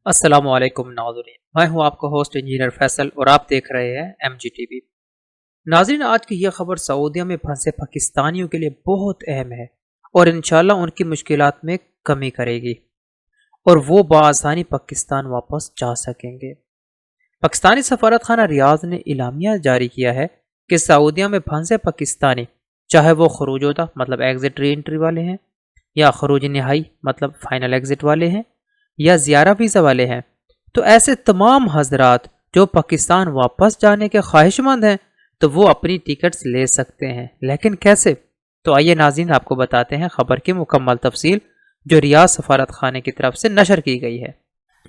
अस्सलाम वालेकुम नाज़रीन, मैं हूं आपका होस्ट इंजीनियर फैसल और आप देख रहे हैं MGTV। नाज़रीन, आज की यह खबर सऊदीया में फंसे पाकिस्तानियों के लिए बहुत अहम है और इंशाल्लाह उनकी मुश्किलात में कमी करेगी और वो बआसानी पाकिस्तान वापस जा सकेंगे। पाकिस्तानी सफारत खाना रियाद ने इलामिया जारी किया है कि सऊदीया में फंसे पाकिस्तानी, चाहे वो खरूजोदा मतलब एग्जिट री एंट्री वाले हैं, या खरूज नहाई मतलब फाइनल एग्जिट वाले हैं, या ज़ियारा वीज़ा वाले हैं, तो ऐसे तमाम हजरात जो पाकिस्तान वापस जाने के ख्वाहिशमंद हैं तो वो अपनी टिकट्स ले सकते हैं। लेकिन कैसे? तो आइए नाज़रीन, आपको बताते हैं खबर की मुकम्मल तफसील जो रियाद सफारत खाने की तरफ से नशर की गई है।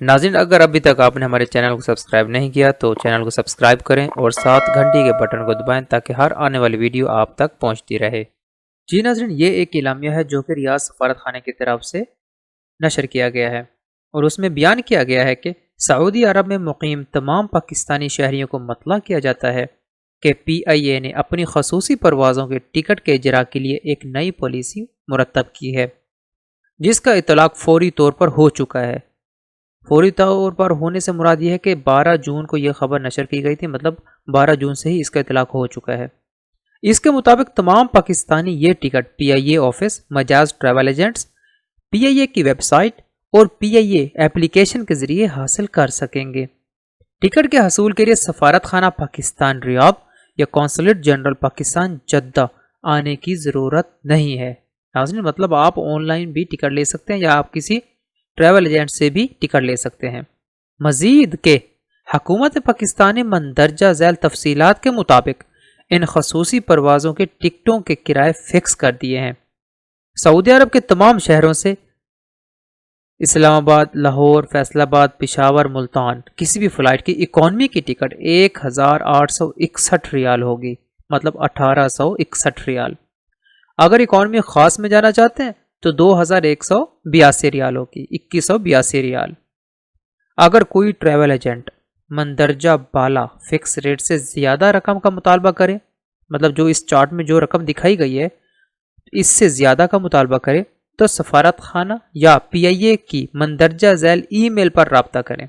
नाज़रीन, अगर अभी तक आपने हमारे चैनल को सब्सक्राइब नहीं किया तो चैनल को सब्सक्राइब करें और साथ घंटी के बटन को दबाएं ताकि हर आने वाली वीडियो आप तक पहुंचती रहे। जी नाज़रीन, ये एक इलामिया है जो कि रियाद सफारत खाने की तरफ से नशर किया गया है और उसमें बयान किया गया है कि सऊदी अरब में मुकीम तमाम पाकिस्तानी शहरियों को मतला किया जाता है कि PIA ने अपनी खसूसी परवाज़ों के टिकट के इजरा के लिए एक नई पॉलिसी मुरतब की है, जिसका इतलाक फौरी तौर पर हो चुका है। फौरी तौर पर होने से मुराद ये है कि 12 जून को यह खबर नशर की गई थी, मतलब 12 जून से ही इसका इतलाक हो चुका है। इसके मुताबिक तमाम पाकिस्तानी ये ticket PIA office, Majaz travel agents, PIA की वेबसाइट और PIA एप्लीकेशन के जरिए हासिल कर सकेंगे। टिकट के हसूल के लिए सफारत खाना पाकिस्तान रियाद या कौंसलेट जनरल पाकिस्तान जद्दा आने की ज़रूरत नहीं है। नाज़रीन, मतलब आप ऑनलाइन भी टिकट ले सकते हैं या आप किसी ट्रैवल एजेंट से भी टिकट ले सकते हैं। मजीद के हुकूमत पाकिस्तान ने मंदरजा झैल तफसीलात के मुताबिक इन खसूसी परवाज़ों के टिकटों के किराए फिक्स कर दिए हैं। सऊदी अरब के तमाम शहरों से इस्लामाबाद, लाहौर, फैसलाबाद, पेशावर, मुल्तान किसी भी फ़्लाइट की इकॉनमी की टिकट 1861 रियाल होगी, मतलब 1861 रियाल। अगर इकॉनमी ख़ास में जाना चाहते हैं तो 2182 रियाल होगी, 2182 रियाल। अगर कोई ट्रैवल एजेंट मंदरजा बाला फिक्स रेट से ज़्यादा रकम का मुतालबा करे, मतलब जो इस चार्ट में जो रकम दिखाई गई है इससे ज़्यादा का मुतालबा करे, तो सफारत खाना या PIA की मंदरजा झैल ईमेल पर रब्ता करें।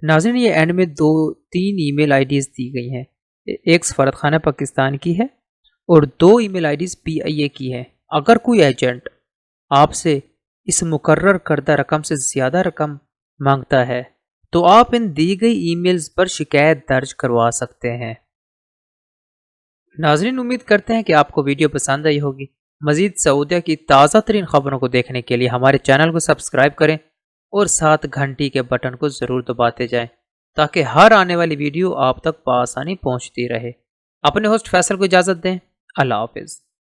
नाज़रीन, ये एंड में 2-3 ईमेल आईडीज़ दी गई हैं। एक सफारत खाना पाकिस्तान की है और 2 ईमेल आईडीज़ PIA की है। अगर कोई एजेंट आपसे इस मुकर्रर करदा रकम से ज़्यादा रकम मांगता है तो आप इन दी गई ईमेल्स पर शिकायत दर्ज करवा सकते हैं। नाज़रीन, उम्मीद करते हैं कि आपको वीडियो पसंद आई होगी। मज़ीद सऊदीया की ताज़ा तरीन खबरों को देखने के लिए हमारे चैनल को सब्सक्राइब करें और साथ घंटी के बटन को ज़रूर दबाते जाएं ताकि हर आने वाली वीडियो आप तक बआसानी पहुंचती रहे। अपने होस्ट फैसल को इजाज़त दें। अल्लाह हाफ़िज़।